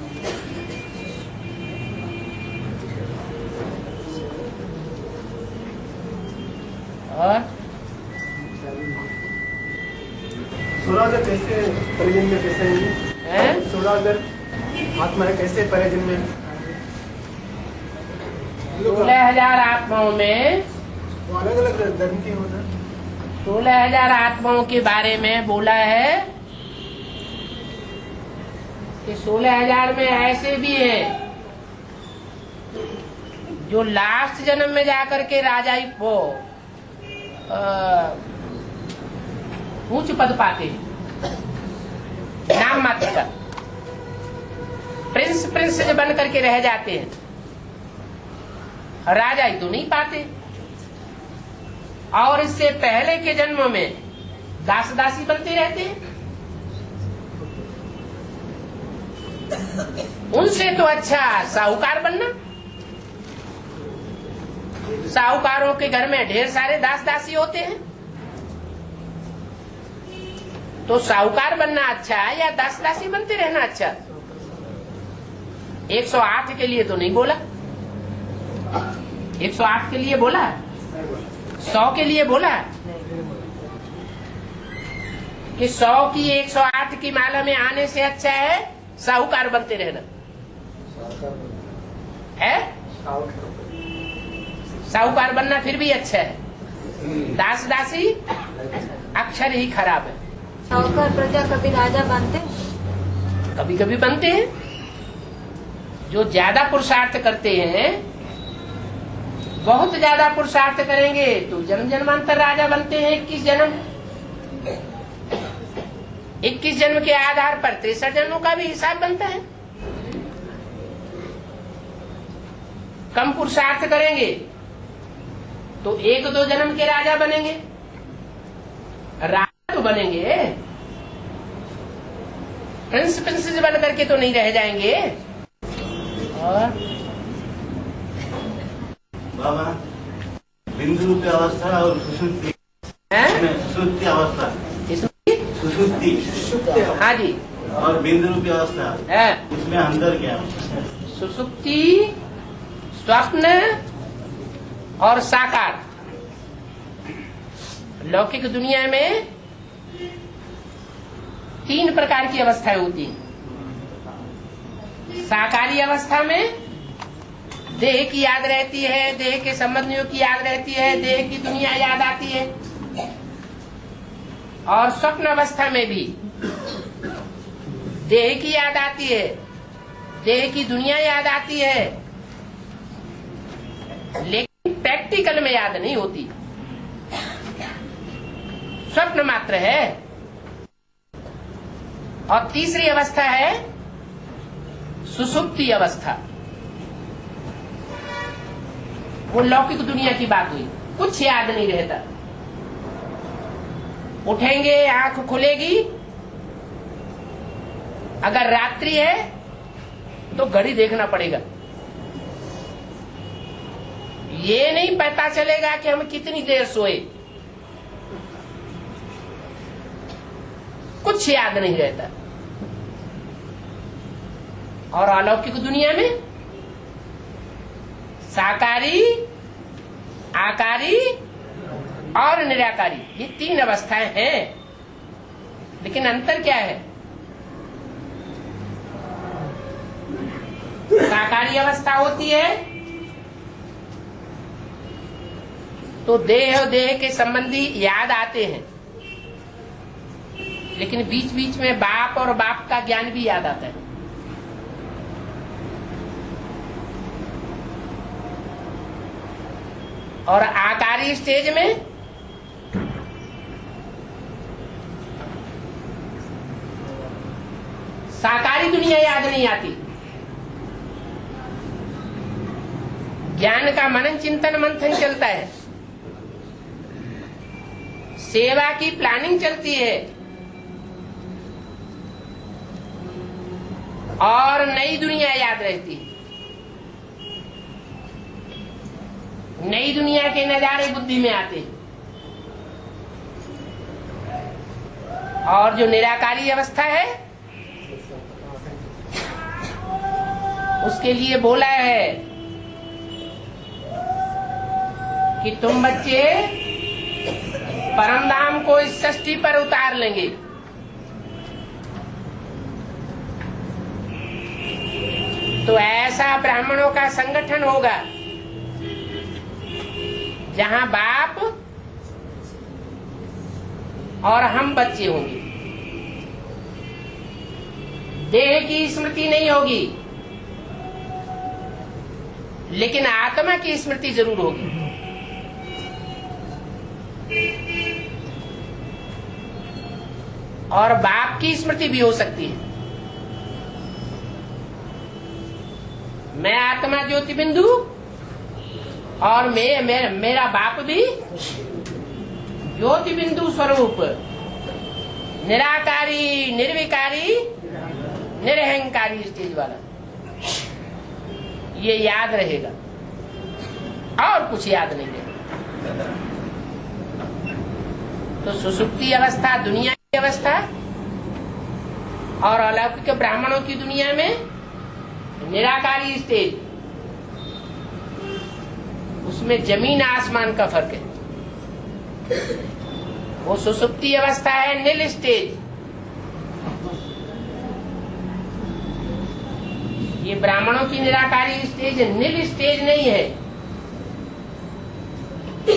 और सोलह कैसे परिजन में कैसे है? 16,000 आत्मा है कैसे परिजन में? 16,000 आत्माओं में अलग अलग धर्म की होता। 16,000 आत्माओं के बारे में बोला है कि 16,000 में ऐसे भी हैं जो लास्ट जन्म में जाकर के राजा ही वो ऊंच पद पाते हैं, नाम मात्र का प्रिंस बन करके रह जाते हैं, राजा ही तो नहीं पाते। और इससे पहले के जन्मों में दास दासी बनते रहते हैं। उनसे तो अच्छा साहूकार बनना। साहूकारों के घर में ढेर सारे दास दासी होते हैं, तो साहूकार बनना अच्छा है या दास दासी बनते रहना अच्छा? 108 के लिए तो नहीं बोला, 108 के लिए बोला, 100 के लिए बोला कि 100 की 108 की माला में आने से अच्छा है साहूकार बनते रहना है। साहूकार बनना फिर भी अच्छा है, दास दासी अक्षर ही खराब है। साहूकार प्रजा कभी राजा बनते, कभी कभी बनते हैं। जो ज्यादा पुरुषार्थ करते हैं, बहुत ज्यादा पुरुषार्थ करेंगे तो जन्म जन्मांतर राजा बनते हैं। 21 जन्म, 21 जन्म के आधार पर 63 जन्मों का भी हिसाब बनता है। कम पुरुषार्थ करेंगे तो 1-2 जन्म के राजा बनेंगे। राजा तो बनेंगे, प्रिंस बन करके तो नहीं रह जाएंगे। और बाबा बिंदु रूपी अवस्था और सुषुप्ति, सुषुप्ति अवस्था, सुषुप्ति, हाँ जी, और बिंदु रूपी अवस्था है। इसमें अंतर क्या? सुषुप्ति, स्वप्न और साकार। लौकिक दुनिया में 3 प्रकार की अवस्थाएं होती हैं। साकारी अवस्था में देह की याद रहती है, देह के संबंधियों की याद रहती है, देह की दुनिया याद आती है। और स्वप्न अवस्था में भी देह की याद आती है, देह की दुनिया याद आती है, लेकिन प्रैक्टिकल में याद नहीं होती, स्वप्न मात्र है। और तीसरी अवस्था है सुषुप्ति अवस्था। वो लौकिक दुनिया की बात हुई, कुछ याद नहीं रहता। उठेंगे, आंख खुलेगी, अगर रात्रि है तो घड़ी देखना पड़ेगा। ये नहीं पता चलेगा कि हम कितनी देर सोए, कुछ याद नहीं रहता। और अलौकिक दुनिया में साकारी, आकारी और निराकारी, ये 3 अवस्थाएं हैं। लेकिन अंतर क्या है? साकारी अवस्था होती है तो देह और देह के संबंधी याद आते हैं, लेकिन बीच बीच में बाप और बाप का ज्ञान भी याद आता है। और आकारी स्टेज में साकारी दुनिया याद नहीं आती, ज्ञान का मनन चिंतन मंथन चलता है, सेवा की प्लानिंग चलती है, और नई दुनिया याद रहती है। नई दुनिया के नजारे बुद्धि में आते हैं। और जो निराकारी अवस्था है उसके लिए बोला है कि तुम बच्चे परम धाम को इस सृष्टि पर उतार लेंगे। तो ऐसा ब्राह्मणों का संगठन होगा जहां बाप और हम बच्चे होंगे। देह की स्मृति नहीं होगी, लेकिन आत्मा की स्मृति जरूर होगी। और बाप की स्मृति भी हो सकती है। मैं आत्मा ज्योति बिंदु और मेरा बाप भी ज्योति बिंदु स्वरूप, निराकारी, निर्विकारी, निरहंकारी स्टेज वाला, ये याद रहेगा और कुछ याद नहीं रहेगा। तो सुसुप्ति अवस्था दुनिया की अवस्था और अलौकिक ब्राह्मणों की दुनिया में निराकारी स्टेज, उसमें जमीन आसमान का फर्क है। वो सुसुप्ति अवस्था है नील स्टेज, ये ब्राह्मणों की निराकारी स्टेज नील स्टेज नहीं है,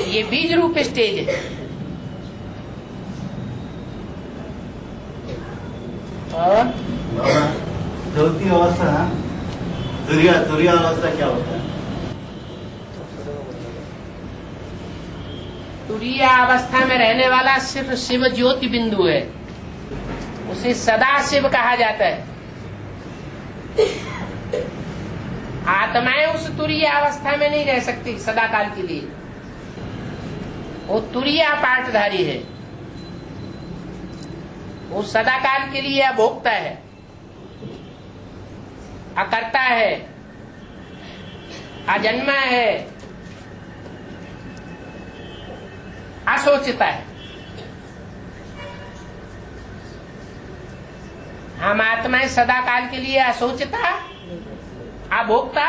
ये बीज रूप स्टेज है। और चौथी अवस्था तुरीय अवस्था क्या होता है? तुरीय अवस्था में रहने वाला सिर्फ शिव ज्योति बिंदु है, उसे सदा शिव कहा जाता है। आत्माएं उस तुरीय अवस्था में नहीं रह सकती सदा काल के लिए, वो तुरीय पाठधारी है, वो सदा काल के लिए अभोक्ता है, अकर्ता है, अजन्मा है, असोचिता है। हम आत्माएं सदा काल के लिए असोचिता, अभोक्ता,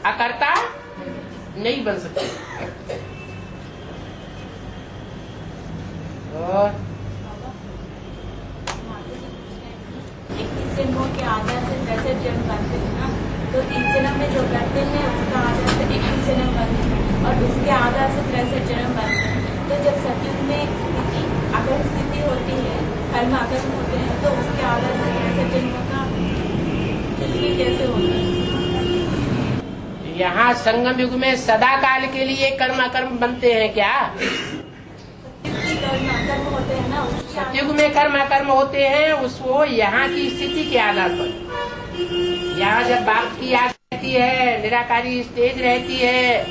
अकर्ता नहीं बन सकते। और 21 जन्मों के आधार से 65 जन्म बनते हैं ना, तो इस जन्म में जो करते हैं उसका आधार से 21 जन्म बनते हैं और उसके आधार से 63 जन्म बनते हैं। तो जब सतयुग में स्थिति अगर स्थिति होती है, कर्म अकर्म होते हैं, तो उसके आधार से 63 जन्मों का स्थिति कैसे होती है? यहाँ संगम युग में सदा काल के लिए कर्म अकर्म बनते हैं क्या? कर्म अकर्म होते हैं ना, उसके सतयुग में कर्म अकर्म होते हैं, उसको यहाँ की स्थिति के आधार पर। यहाँ जब बाप की याद रहती है, निराकारी स्टेज रहती है,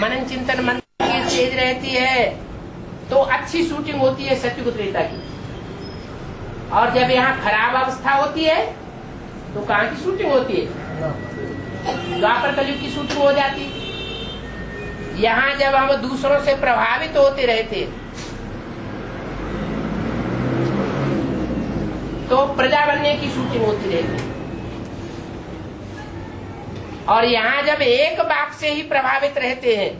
मनन चिंतन मंत्र की स्टेज रहती है, तो अच्छी शूटिंग होती है सतयुग त्रेता की। और जब यहाँ खराब अवस्था होती है तो कहाँ की शूटिंग होती है? द्वापर कलयुग की शूटिंग हो जाती। यहाँ जब हम दूसरों से प्रभावित होते रहते तो प्रजा बनने की शूटिंग होती रहती। और यहाँ जब एक बाप से ही प्रभावित रहते हैं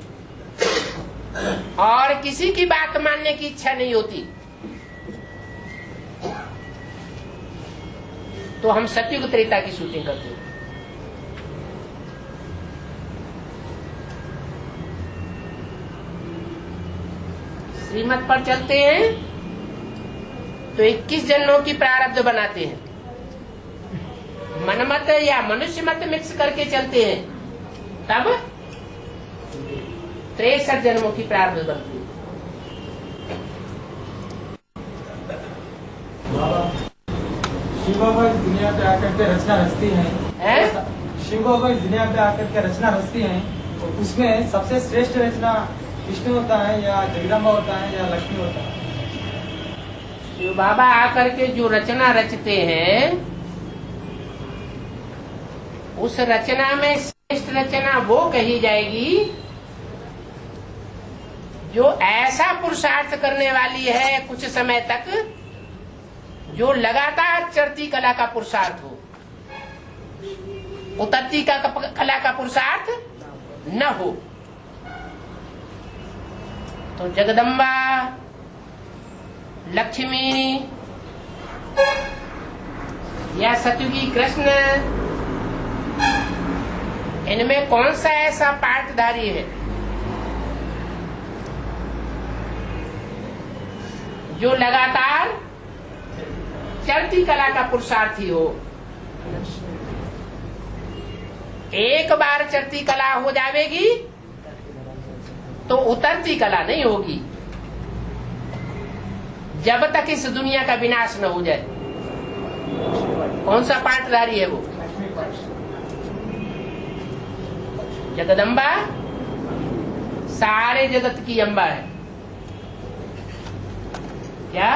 और किसी की बात मानने की इच्छा नहीं होती, तो हम सतयुग त्रेता की शूटिंग करते हैं। श्रीमत पर चलते हैं तो 21 जन्मों की प्रारब्ध बनाते हैं। मनमत या मनुष्य मत मिक्स करके चलते हैं, तब 63 जन्मों की प्रारब्ध बनती है। शिव बाबा इस दुनिया पे आकर के रचना रचती हैं। शिव बाबा इस दुनिया पे आकर के रचना रचती हैं, तो उसमें सबसे श्रेष्ठ रचना विष्णु होता है या जगदम्बा होता है या लक्ष्मी होता है? शिव बाबा आकर के जो रचना रचते हैं, उस रचना में श्रेष्ठ रचना वो कही जाएगी जो ऐसा पुरुषार्थ करने वाली है कुछ समय तक, जो लगातार चढ़ती कला का पुरुषार्थ हो, उतरती कला का पुरुषार्थ न हो। तो जगदम्बा, लक्ष्मी या सतयुगी कृष्ण, इनमें कौन सा ऐसा पाठधारी है जो लगातार चढ़ती कला का पुरुषार्थी हो। एक बार चढ़ती कला हो जाएगी तो उतरती कला नहीं होगी, जब तक इस दुनिया का विनाश न हो जाए। कौन सा पाटधारी है वो? जगदम्बा सारे जगत की अम्बा है। क्या?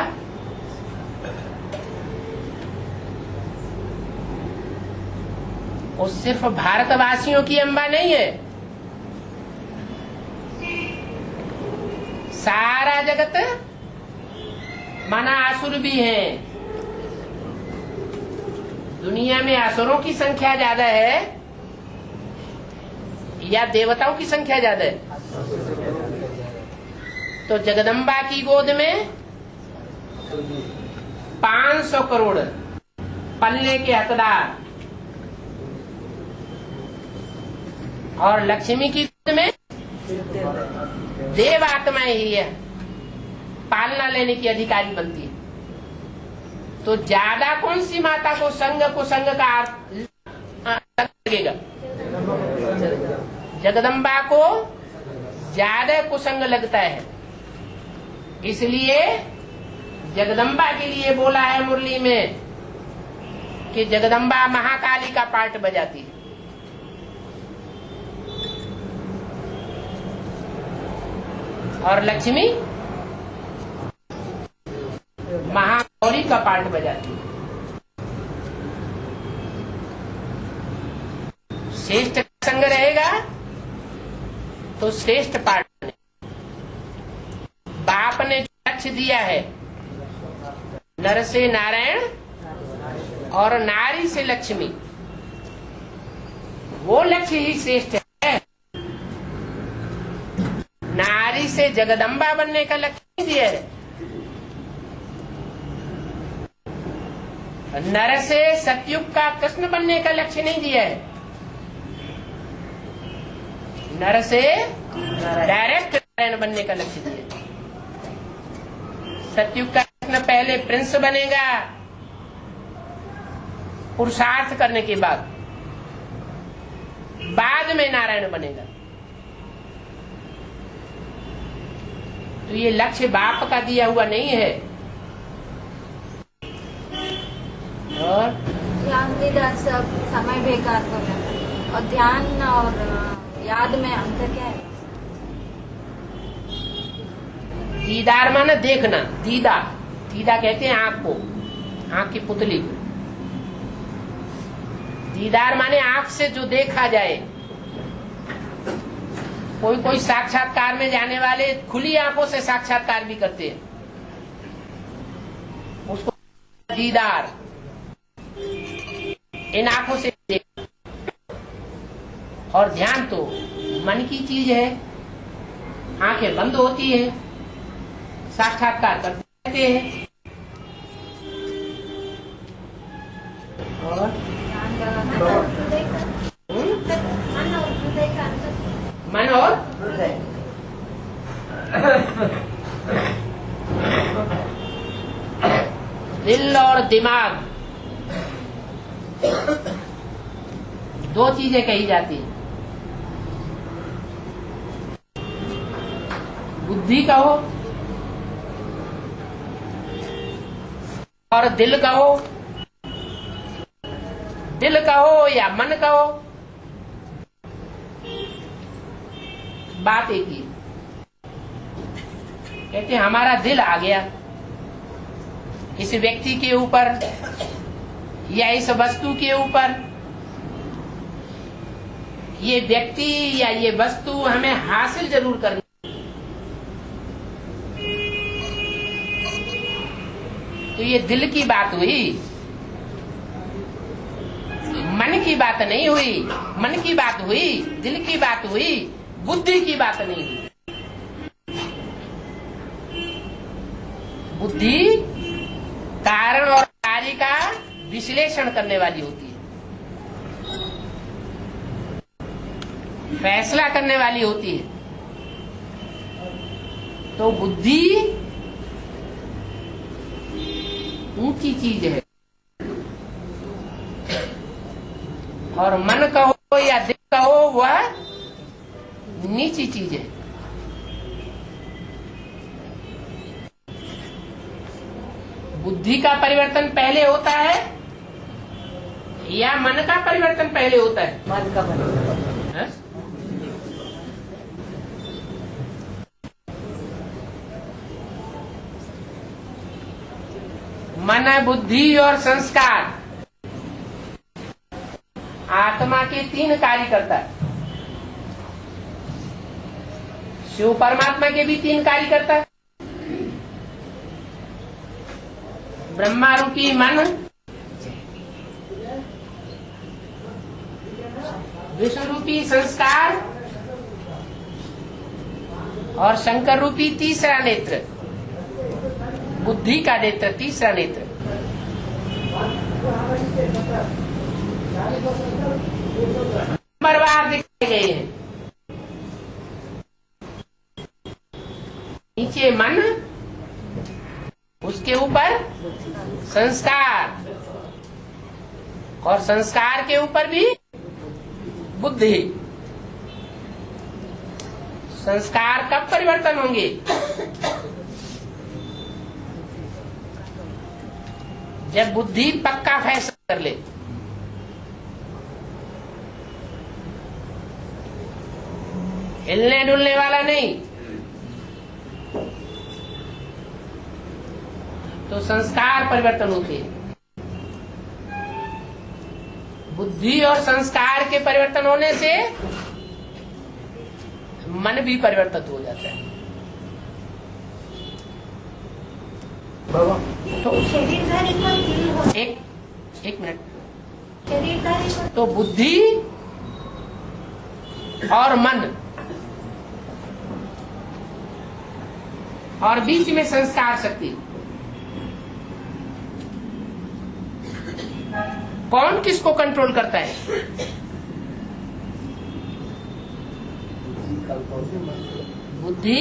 वो सिर्फ भारतवासियों की अम्बा नहीं है, सारा जगत माना असुर भी है। दुनिया में असुरों की संख्या ज्यादा है या देवताओं की संख्या ज्यादा है? तो जगदम्बा की गोद में 500 करोड़ पलने के हकदार, और लक्ष्मी की गोद में देव आत्माएं ही है, पालना लेने की अधिकारी बनती है। तो ज्यादा कौन सी माता को संग का लगेगा? जगदम्बा को ज्यादा कुसंग लगता है, इसलिए जगदम्बा के लिए बोला है मुरली में कि जगदम्बा महाकाली का पार्ट बजाती है। और लक्ष्मी महागौरी का पार्ट बजाती है। श्रेष्ठ संग रहेगा तो श्रेष्ठ पार्ट बने। बाप ने जो लक्ष्य दिया है, नर से नारायण और नारी से लक्ष्मी, वो लक्ष्य ही श्रेष्ठ है। नारी से जगदम्बा बनने का लक्ष्य नहीं दिया है, नर से सतयुग का कृष्ण बनने का लक्ष्य नहीं दिया है। नर से डायरेक्ट नारायण बनने का लक्ष्य दिया है। सतयुग का कृष्ण पहले प्रिंस बनेगा पुरुषार्थ करने के बाद में नारायण बनेगा। तो ये लक्ष्य बाप का दिया हुआ नहीं है। और ध्यान दीदार सब समय बेकार कर रहे हैं। और ध्यान और याद में अंतर क्या है? दीदार माने देखना, दीदा दीदा कहते हैं आंख को, आंख की पुतली को। दीदार माने आंख से जो देखा जाए। कोई साक्षात्कार में जाने वाले खुली आंखों से साक्षात्कार भी करते हैं, उसको दीदार। इन आंखों से देखना। और ध्यान तो मन की चीज है, आंखें बंद होती है, साक्षात्कार करते हैं। और मन और दिल और दिमाग, दो चीजें कही जाती हैं। बुद्धि कहो और दिल कहो, दिल कहो या मन कहो, बात एक ही। कहते हैं हमारा दिल आ गया इस व्यक्ति के ऊपर या इस वस्तु के ऊपर। ये व्यक्ति या ये वस्तु हमें हासिल जरूर करनी। तो ये दिल की बात हुई, मन की बात नहीं हुई। मन की बात हुई, दिल की बात हुई, बुद्धि की बात नहीं हुई। बुद्धि कारण और कार्य का विश्लेषण करने वाली होती है, फैसला करने वाली होती है। तो बुद्धि ऊंची चीज है, और मन कहो या दिल कहो वह नीची चीज है। बुद्धि का परिवर्तन पहले होता है या मन का परिवर्तन पहले होता है? मन का परिवर्तन। है? मन, बुद्धि और संस्कार आत्मा के 3 कार्य करता है। शिव परमात्मा के भी 3 कार्य करता है। ब्रह्मा रूपी मन, विष्णु रूपी संस्कार और शंकर रूपी तीसरा नेत्र, बुद्धि का नेत्र, तीसरा नेत्र। नंबरवार दिखाए गए हैं। नीचे मन, उसके ऊपर संस्कार, और संस्कार के ऊपर भी बुद्धि। संस्कार कब परिवर्तन होंगे? जब बुद्धि पक्का फैसला कर ले। हिलने डुलने वाला नहीं, तो संस्कार परिवर्तन होते हैं। बुद्धि और संस्कार के परिवर्तन होने से मन भी परिवर्तित हो जाता है। तो शरीरधारी का दिल हो, एक मिनट। शरीरधारी का तो बुद्धि और मन और बीच में संस्कार शक्ति, कौन किसको कंट्रोल करता है? बुद्धि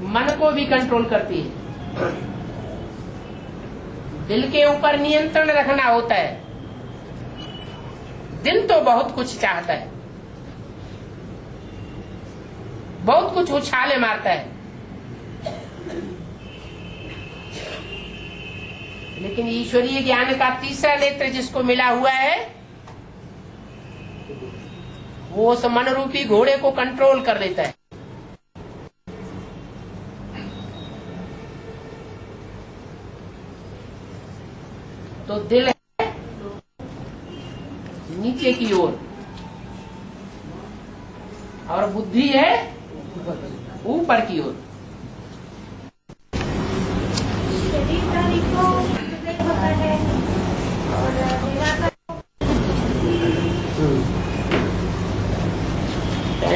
मन को भी कंट्रोल करती है। दिल के ऊपर नियंत्रण रखना होता है। दिल तो बहुत कुछ चाहता है, बहुत कुछ उछाले मारता है, लेकिन ईश्वरीय ज्ञान का तीसरा नेत्र जिसको मिला हुआ है, वो उस मन रूपी घोड़े को कंट्रोल कर लेता है। तो दिल है नीचे की ओर और बुद्धि है ऊपर की ओर।